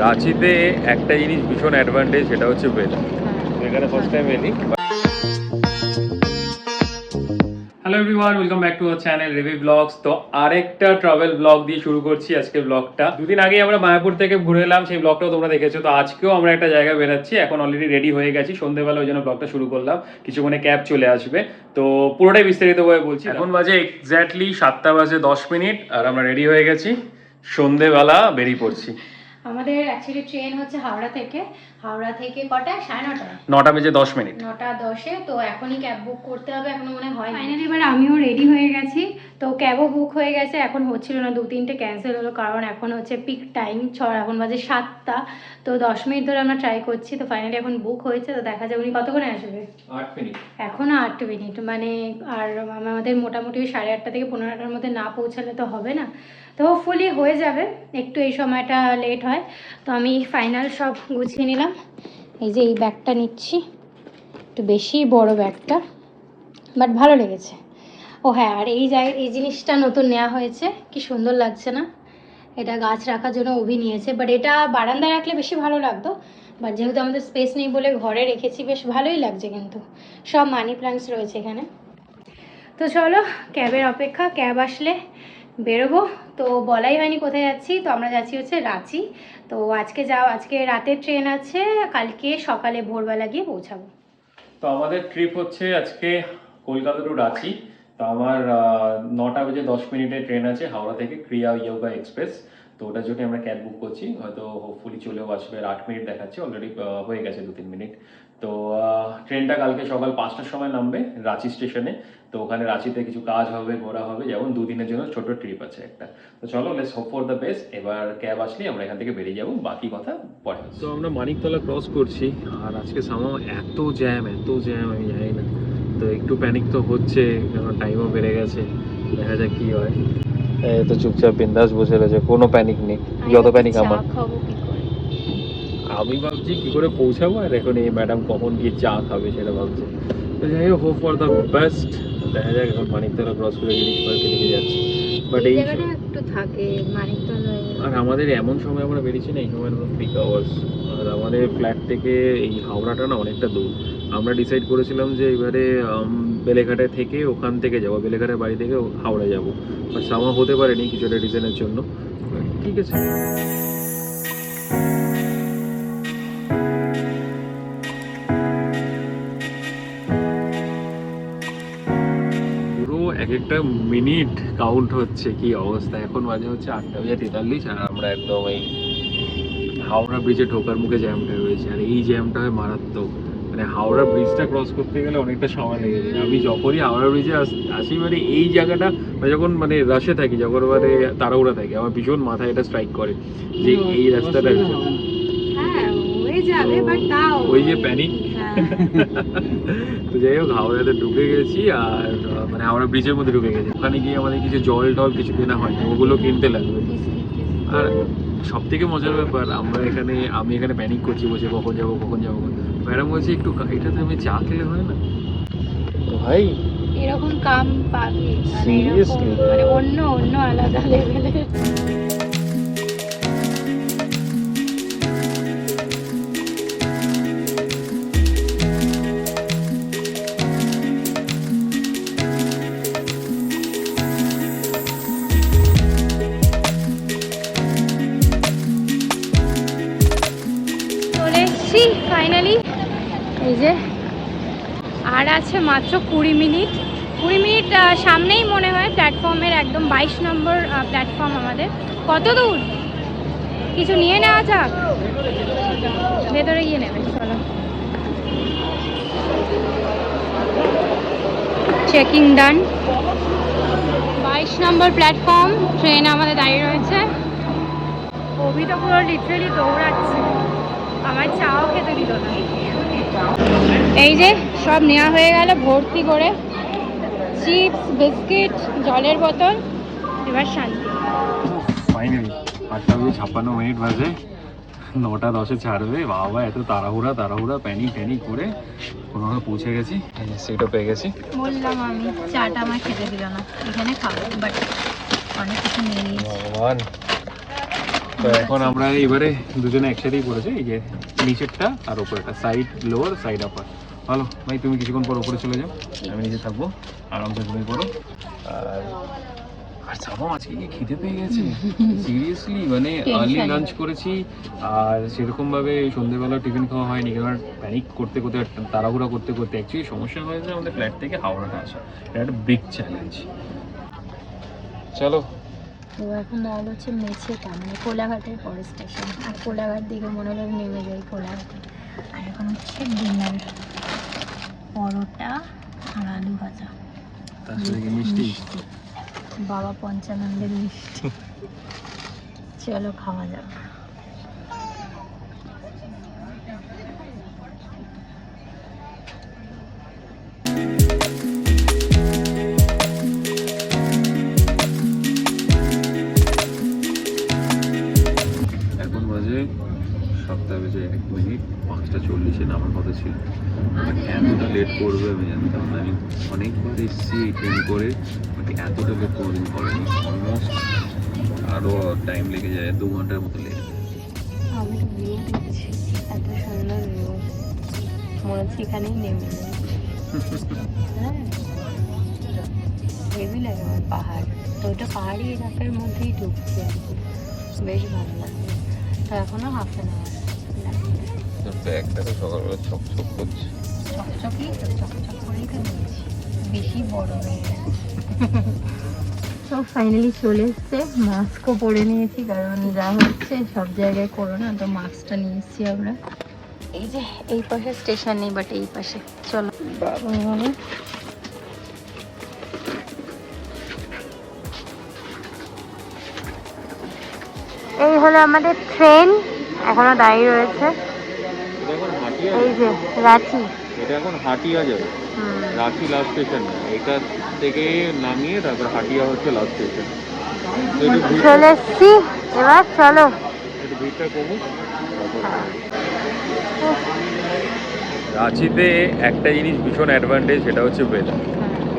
রাঁচিতে একটা জিনিস ভীষণ অ্যাডভান্টেজ, সেটা হচ্ছে ওয়েদার। এখানে ফার্স্ট টাইম এলি। Hello everyone, welcome back to our channel review blogs. তো আরেকটা ট্রাভেল ব্লগ দিয়ে শুরু করছি আজকে ব্লগটা। দুদিন আগে আমরা মায়াপুর থেকে ঘুরে এলাম, সেই ব্লগটাও তোমরা দেখেছো। তো আজকেও আমরা একটা জায়গায় বেরাচ্ছি, এখন অলরেডি রেডি হয়ে গেছি। সন্ধ্যেবেলা ওই জন্য ব্লগটা শুরু করলাম, কিছুক্ষণে ক্যাব চলে আসবে। তো পুরোটাই বিস্তারিতভাবে বলছি। এখন বাজে এক্স্যাক্টলি 7:10 আর আমরা রেডি হয়ে গেছি, সন্ধ্যেবেলা বেরিয়ে পড়ছি। আমাদের অ্যাকচুয়ালি ট্রেন হচ্ছে হাওড়া থেকে কটায়? 9:30। 9:10। 9:10-এ। তো এখনই ক্যাব বুক করতে হবে, এখনো মনে হয় ফাইনালি। এবার আমিও রেডি হয়ে গেছি, তো ক্যাবও বুক হয়ে গেছে। এখন হচ্ছিল না, 2-3টে ক্যান্সেল হলো, কারণ এখন হচ্ছে পিক টাইম। এখন বাজে 7টা। তো 10 মিনিট ধরে আমরা ট্রাই করছি, তো ফাইনালি এখন বুক হয়েছে। তো দেখা যাবে উনি কতক্ষণে আসবে। 8 মিনিট এখনো 8 মিনিট, মানে আর আমাদের মোটামুটি 8:30 থেকে 15টার মধ্যে না পৌঁছালে তো হবে না। তো হোপফুলি হয়ে যাবে, একটু এই সময়টা লেট হয়। তো আমি ফাইনাল সব গুছিয়ে নিলাম। এই যে এই ব্যাগটা নিচ্ছি, একটু বেশি বড় ব্যাগটা, বাট ভালো লেগেছে। ও হ্যাঁ, আর এই জিনিসটা নতুন নেওয়া হয়েছে, কি সুন্দর লাগছে না? এটা গাছ রাখার জন্য অভি নিয়েছে, বাট এটা বারান্দায় রাখলে বেশি ভালো লাগতো, বাট যেহেতু আমাদের স্পেস নেই বলে ঘরে রেখেছি। বেশ ভালোই লাগছে, কিন্তু সব মানি প্ল্যান্টস রয়েছে এখানে। তো চলো, ক্যাবের অপেক্ষা, ক্যাব আসলে বেরোবো। তো বলাই হয়নি কোথায় যাচ্ছি। তো আমরা যাচ্ছি হচ্ছে রাঁচি। তো আজকে রাতের ট্রেন আছে, কালকে সকালে ভোরবেলা গিয়ে পৌঁছাবো। তো আমাদের ট্রিপ হচ্ছে আজকে কলকাতা টু রাঁচি। তো আমার 9:10 ট্রেন আছে হাওড়া থেকে, ক্রিয়া ইয়োগা এক্সপ্রেস। তো ওটার জন্য আমরা ক্যাব বুক করছি, হয়তো হোপফুলি চলেও আসবে। 8 মিনিট দেখাচ্ছে, অলরেডি হয়ে গেছে 2-3 মিনিট। তো ট্রেনটা কালকে সকাল 5টার সময় নামবে রাঁচি স্টেশনে। তো ওখানে রাঁচিতে কিছু কাজ হবে, ঘোরা হবে, যেমন 2 দিনের জন্য ছোট ট্রিপ আছে একটা। তো চলো, let's hope for the best. এবার ক্যাব আসলে আমরা এখান থেকে বেরিয়ে যাবো, বাকি কথা পরে। তো আমরা মানিকতলা ক্রস করছি, আর আজকে সামাও এত জ্যাম আমি জানি না। তো একটু প্যানিক তো হচ্ছে, কারণ টাইমও বেড়ে গেছে। দেখা যাক কি হয়। এই তো চুপচাপ বিন্দাস বসে রয়েছে, কোনো প্যানিক নেই। যত প্যানিক আমার। আমি ভাবছি কি করে পৌঁছাবো, আর এখন এই ম্যাডাম কখন গিয়ে চা খাবে সেটা ভাবছে। তো যাই হোক, হোপ ফর দ্য বেস্ট। দেখা যাক, এখন মানিকতলা ক্রস করে গিরিশ পার্কে দিকে যাচ্ছি। বাট এই জায়গাটা একটু থাকে মানিকতলা। আর আমাদের এমন সময় আমরা বেরিয়েছি না, এই সময় পিক আওয়ার্স। আর আমাদের ফ্ল্যাট থেকে এই হাওড়াটা না অনেকটা দূর। আমরা ডিসাইড করেছিলাম যে এবারে বেলেঘাটে থেকে ওখান থেকে যাবো, বেলেঘাটের বাড়ি থেকে হাওড়া যাবো। বাট সামা হতে পারেনি কিছু একটা রিজনের জন্য। ঠিক আছে, পুরো এক একটা মিনিট কাউন্ট হচ্ছে। কি অবস্থা! এখন বাজে হচ্ছে 8:43, আর আমরা একদম এই হাওড়া ব্রিজে ঢোকার মুখে জ্যামটা রয়েছে। আর এই জ্যামটা হয় মারাত্মক, মানে হাওড়া ব্রিজটা ক্রস করতে গেলে অনেকটা সময় লেগে যায়। আমি যখনই হাওড়া ব্রিজে আসি, মানে এই জায়গাটা যখন মানে রাশে থাকি, যখন মানে তাড়াহুড়া থাকি, আমার ভীষণ মাথায় এটা স্ট্রাইক করে যে এই রাস্তাটা ওই যে প্যানিক। তো যাই হোক, হাওড়াতে ঢুকে গেছি, আর মানে হাওড়া ব্রিজের মধ্যে ঢুকে গেছি। ওখানে গিয়ে আমাদের কিছু জল টল কিছু কেনা হয়নি, ওগুলো কিনতে লাগবে। আর সব থেকে মজার ব্যাপার, আমি এখানে প্যানিক করছি, বসে কখন যাবো। ম্যাডাম বলছে একটু এটাতে আমি চা খেলে হয় না। তো ভাই এরকম কাম পাবি, সিরিয়াসলি, মানে অন্য আলাদা লেভেলের। ফাইনালি এই যে আর আছে মাত্র 20 মিনিট। সামনেই মনে হয় প্ল্যাটফর্মের একদম 22 নম্বর প্ল্যাটফর্ম আমাদের। কত দূর, কিছু নিয়ে নেওয়া যাক, ভেতরে গিয়ে নেবে। চলো, চেকিং ডান। 22 নম্বর প্ল্যাটফর্ম, ট্রেন আমাদের দাঁড়িয়ে রয়েছে। অভি তো পুরো লিটারেলি দৌড়াচ্ছে, আমার চাও খেতে দিল না। এই যে সব নেওয়া হয়ে গেল ভর্তি করে, চিপস, বিস্কিট, জলের বোতল। এবার শান্তি। ফাইনালি 8:56 বাজে, 9:10 ছাড়বে। বাবা, এত তাড়াহুড়া প্যানিক করে কোনোভাবে পৌঁছে গেছি, সিটও পেয়ে গেছি। বললাম আমি, চাটা আমার খেতে দিল না, এখানে খাবো, বাট অনেক কিছু নিয়ে নিয়েছি। ভগবান, তো এখন আমরা এবারে দুজনে একসাথেই পড়েছি, এই যে নিচেরটা আর ওপরেরটা, সাইড লোয়ার সাইড আপার। ভালো ভাই, তুমি কিছুক্ষণ পর উপরে চলে যাও, আমি নিচে থাকবো, আরামসে তুমি করো। আর যাবো, আজকে কি খিদে পেয়ে গেছে সিরিয়াসলি, মানে আর্লি লাঞ্চ করেছি আর সেরকমভাবে সন্ধ্যেবেলা টিফিন খাওয়া হয়নি, কারণ প্যানিক করতে করতে তাড়াহুড়া করতে করতে অ্যাকচুয়ালি সমস্যা হয়েছে আমাদের ফ্ল্যাট থেকে হাওড়াটা আসা, এটা একটা বিগ চ্যালেঞ্জ। চলো, তো এখন দাঁড়ালো হচ্ছে মেছেটা, মানে কোলাঘাটের পরে স্টেশন, আর কোলাঘাট দিকে মনে হলো নেমে যাই কোলাঘাটে। আর এখন হচ্ছে ডিনার, পরোটা আর আলু ভাজা, তার সাথে মিষ্টি। বাবা পঞ্চানন্দের মিষ্টি। চলো খাওয়া যাক। এখন বাজে 7:01, 5:40 নামার কথা ছিল, বাট এতটা লেট করবে আমি জানতাম না। আমি অনেকবার এসেছি ট্রেন করে, বাট এতটা লেট কোনোদিন করেনি। অলমোস্ট আরও টাইম লেগে যায়, 2 ঘন্টার মতো লেট। আমি তো ভিউ দেখছি, এত সুন্দর ভিউ, মনে হচ্ছে এখানেই নেমে যাই। হ্যাঁ, হেভি লাগে আমার পাহাড়, তো ওটা পাহাড়ি এলাকার মধ্যেই ঢুকছি আর কি, বেশ ভালো লাগে। তো এখনো হাফ অ্যান আওয়ার ব্যাগটা তো সকালবেলা ছকছক করছে, চকচকই তো, চকচক করেই তো নিয়েছি, বেশি বড় হয়ে গেছে। তো ফাইনালি চলে এসছে, মাস্কও পরে নিয়েছি, কারণ যা হচ্ছে সব জায়গায় করোনা, তো মাস্কটা নিয়ে এসছি আমরা। এই যে এই পাশে স্টেশন নেই, বাট এই পাশে, চলো বাবা। এই হলো আমাদের ট্রেন, এখনো দাঁড়িয়ে রয়েছে। এই যে রাঁচি, এটা এখন হাটিয়া যাবে, রাঁচি লাস্ট স্টেশন, এটা থেকে নামিয়ে তারপর হাটিয়া হচ্ছে লাস্ট স্টেশন। চলে এসছি, এবার চলো। একটু ভিড়টা কমুক। রাঁচিতে একটা জিনিস ভীষণ অ্যাডভান্টেজ, সেটা হচ্ছে ওয়েদার।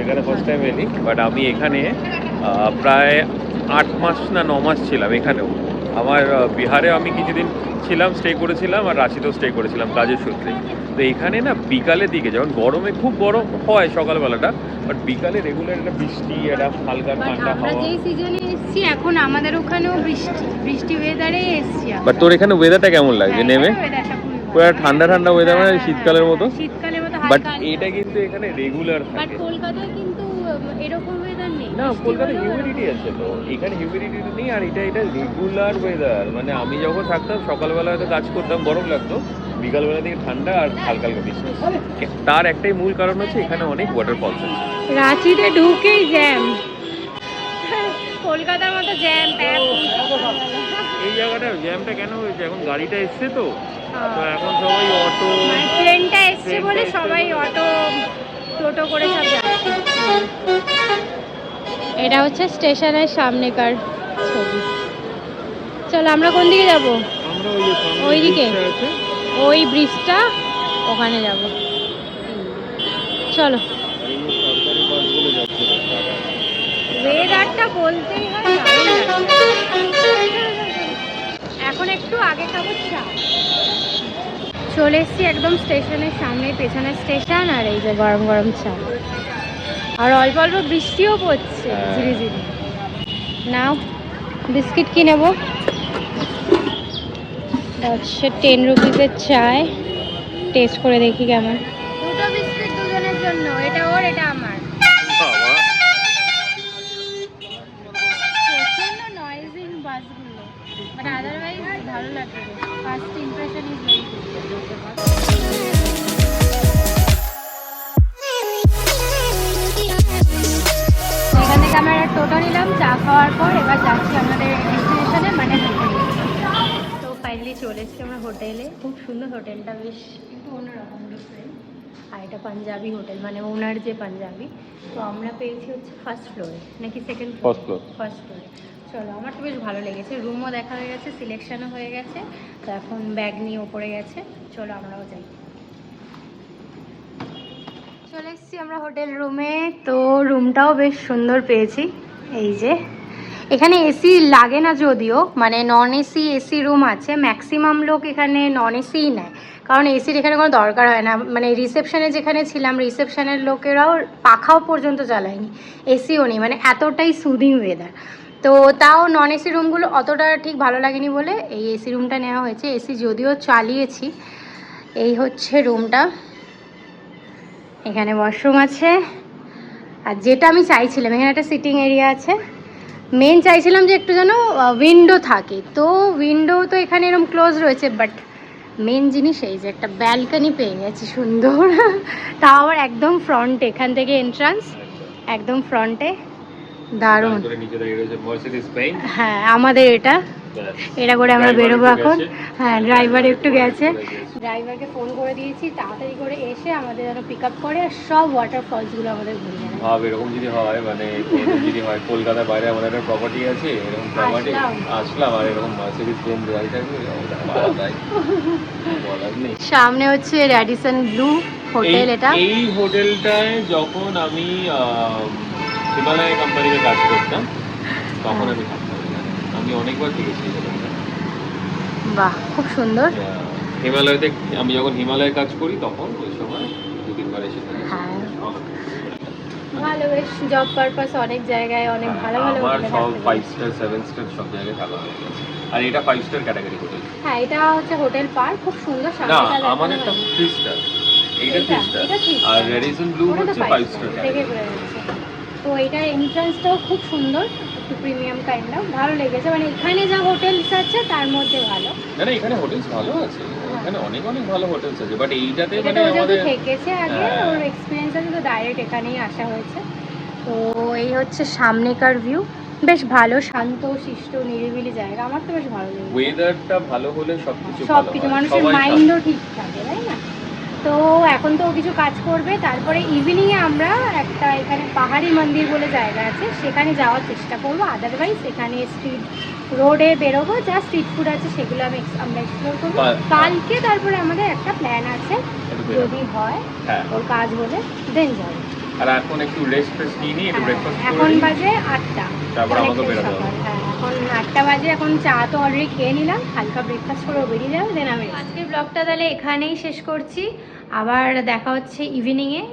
এখানে ফার্স্ট টাইম এলি, বাট আমি এখানে প্রায় 8 মাস না 9 মাস ছিলাম এখানেও। আমার বিহারে আমি কিছুদিন ছিলাম, স্টে করেছিলাম, আর রাঁচিতেও স্টে করেছিলাম কাজের সূত্রে। তো এখানে না বিকালের দিকে, যখন গরমে খুব গরম হয় সকালবেলাটা, বাট বিকালে রেগুলার একটা বৃষ্টি, একটা হালকা ঠান্ডা আমরা হাওয়া। যেই সিজনে এসেছি এখন আমাদের ওখানেও বৃষ্টি ওয়েদারে এসেছি। বাট তোর এখানে ওয়েদারটা কেমন লাগছে নেমে? পুরো ঠান্ডা ঠান্ডা ওয়েদার, মানে শীতকালের মতো। শীতকালের মতো, বাট এটা কিন্তু এখানে রেগুলার বাট থাকে। কলকাতায় কিন্তু এরকম ওয়েদার নেই। না, কলকাতায় হিউমিডিটি আছে, তো এখানে হিউমিডিটি নেই, আর এটা রেগুলার ওয়েদার। মানে আমি যখন থাকতাম সকালবেলা হয়তো কাজ করতাম, গরম লাগতো, বিকালবেলা থেকে ঠান্ডা আর হালকা হালকা বৃষ্টি। তার একটাই মূল কারণ হচ্ছে এখানে অনেক ওয়াটারফলস আছে। রাঁচিতে ঢুকেই জ্যাম, কলকাতার মতো জ্যাম প্যাক। এই জায়গাটার জ্যামটা কেন হয়েছে, এখন গাড়িটা এসছে তো এখন সবাই অটো, ট্রেনটা এসছে বলে সবাই অটো টোটো করে সব যাচ্ছে। এটা হচ্ছে স্টেশনের সামনেকার ছবি। চলো আমরা কোন দিকে যাব? আমরা ওই দিকে, ওই ব্রিজটা, ওখানে যাব। চলো। সরকারি বাসগুলো যাচ্ছে। ওয়েদারটা বলতেই হয় দারুণ লাগছে। এখন একটু আগে খাবো চা। চলে এসছি একদম স্টেশনের সামনে, পেছনের স্টেশন, আর এই যে গরম গরম চা, আর অল্প অল্প বৃষ্টিও পড়ছে ধীরে ধীরে। নাও বিস্কিট কি নেবো? হচ্ছে 10 রুপিসের চায়, টেস্ট করে দেখি কেমন। দুটো বিস্কিট দুজনের জন্য, এটা ওর এটা আমার। প্রচন্ড নয়েজিং বাসগুলো, বাট আদারওয়াইজ ভালো লাগবে। First impression is very good. এখান থেকে আমরা একটা টোটো নিলাম চা খাওয়ার পর, এবার যাচ্ছি আমাদের ডেস্টিনেশনে, মানে হোটেলে। তো ফাইনালি চলে এসেছি আমরা হোটেলে। খুব সুন্দর হোটেলটা, বেশ একটু অন্যরকম ডিফারেন্ট। আর এটা পাঞ্জাবি হোটেল, মানে ওনার যে পাঞ্জাবি। তো আমরা পেয়েছি হচ্ছে ফার্স্ট ফ্লোরে, নাকি সেকেন্ড ফ্লোর? ফার্স্ট ফ্লোরে। চলো, আমার তো বেশ ভালো লেগেছে, রুমও দেখা হয়ে গেছে, সিলেকশনও হয়ে গেছে। তো এখন ব্যাগ নিয়ে ওপরে গেছে, চলো আমরাও যাই। চলে এসেছি আমরা হোটেল রুমে। তো রুমটাও বেশ সুন্দর পেয়েছি, এই যে এখানে এসি লাগে না যদিও, মানে নন এসি এসি রুম আছে, ম্যাক্সিমাম লোক এখানে নন এসিই নেয়, কারণ এসির এখানে কোনো দরকার হয় না। মানে রিসেপশনে যেখানে ছিলাম, রিসেপশনের লোকেরাও পাখাও পর্যন্ত চালায়নি, এসিও নেই, মানে এতটাই সুদিং ওয়েদার। তো তাও নন এসি রুমগুলো অতটা ঠিক ভালো লাগেনি বলে এই এসি রুমটা নেওয়া হয়েছে। এসি যদিও চালিয়েছি। এই হচ্ছে রুমটা, এখানে ওয়াশরুম আছে, আর যেটা আমি চাইছিলাম এখানে একটা সিটিং এরিয়া আছে। মেন চাইছিলাম যে একটু যেন উইন্ডো থাকে, তো উইন্ডো তো এখানে এরকম ক্লোজ রয়েছে, বাট মেন জিনিস এই যে একটা ব্যালকনি পেয়ে গেছি সুন্দর তাও আবার একদম ফ্রন্টে, এখান থেকে এন্ট্রান্স একদম ফ্রন্টে, দারুণ। হ্যাঁ আমাদের এটা করে আমরা বেরোবো এখন। হ্যাঁ ড্রাইভার একটু গেছে, ড্রাইভারকে ফোন করে দিয়েছি তাড়াতাড়ি করে এসে আমাদের যেন পিক আপ করে, আর সব ওয়াটারফলসগুলো আমাদের ঘুরিয়ে নেয়। ভাব এরকম যদি হয়, মানে যদি হয় কলকাতার বাইরে আমাদের একটা প্রপার্টি আছে, এরকম প্রপার্টি আসলাম আর এরকম মার্সিডিজ বেঞ্জ গাড়ি থাকবে, বলার নেই। সামনে হচ্ছে র্যাডিসন ব্লু হোটেল। এটা এই হোটেলটায় যখন আমি হিমালয় কোম্পানিতে কাজ করতাম তখন আমি থাকতাম এখানে। আমি অনেকবার দেখেছি এই হোটেলটা। বাহ খুব সুন্দর। হিমালয়তে আমি যখন হিমালয়ে কাজ করি তখন ওই সময় 2-3 বার এসে থাকি। হ্যাঁ ভালো, বেশ জব পারপাস অনেক জায়গায় অনেক ভালো ভালো আমার হোটেলে সব থাকতে 5 স্টার 7 স্টার সব জায়গায় থাকা হয়ে গেছে, আর এটা 5 স্টার ক্যাটাগরি হোটেল। হ্যাঁ এটা হচ্ছে হোটেল পার্ক, খুব সুন্দর না সামনেটা আমার একটা 3 স্টার, এইটা 3 স্টার, আর রেডিসন ব্লু হচ্ছে 5 স্টার দেখে পড়ে যাচ্ছে। তো এটার এন্ট্রান্সটাও খুব সুন্দর, একটু প্রিমিয়াম কাইন্ড অফ, ভালো লেগেছে। মানে এখানে যা হোটেলস আছে তার মধ্যে ভালো। না না এখানে হোটেলস ভালো আছে, এখানে অনেক অনেক ভালো হোটেলস আছে, বাট এইটাতে এটা মানে তো যেহেতু আমাদের থেকেছে আগে, ওর এক্সপিরিয়েন্স আছে, তো ডাইরেক্ট এখানেই আসা হয়েছে। তো এই হচ্ছে সামনেকার ভিউ, বেশ ভালো, শান্ত শিষ্ট নিরিবিলি জায়গা, আমার তো বেশ ভালো লেগেছে। ওয়েদারটা ভালো হলে সবকিছু ভালো সবকিছু হয়, মানুষের সবাই মাইন্ডও ঠিক থাকে, তাই না? তো এখন তো ও কিছু কাজ করবে, তারপরে ইভিনিংয়ে আমরা একটা এখানে পাহাড়ি মন্দির বলে জায়গা আছে, সেখানে যাওয়ার চেষ্টা করবো। আদারওয়াইজ এখানে স্ট্রিট রোডে বেরোবো, যা স্ট্রিট ফুড আছে সেগুলো আমরা এক্সপ্লোর করবো কালকে। তারপরে আমাদের একটা প্ল্যান আছে, যদি হয় ওর কাজ হলে দেন যাবো। আর এখন একটু রেস্ট নিয়ে নিই, একটু ব্রেকফাস্ট করে এখন বাজে 8টা, তারপর আমাকে বেরোতে হবে। হ্যাঁ এখন 8টা বাজে, এখন চা তো অলরেডি খেয়ে নিলাম, হালকা ব্রেকফাস্ট করে বেরিয়ে যাবে, দেন আমি আজকের ব্লগটা তাহলে এখানেই শেষ করছি। আবার দেখা হচ্ছে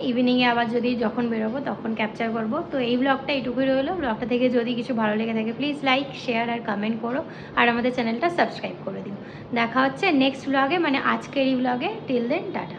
ইভিনিংয়ে আবার যদি যখন বেরোবো তখন ক্যাপচার করব। তো এই ব্লগটা এইটুকুই রইলো। ব্লগটা থেকে যদি কিছু ভালো লেগে থাকে প্লিজ লাইক শেয়ার আর কমেন্ট করো, আর আমাদের চ্যানেলটা সাবস্ক্রাইব করে দিও। দেখা হচ্ছে নেক্সট ব্লগে, মানে আজকের এই ব্লগে। Till then tata.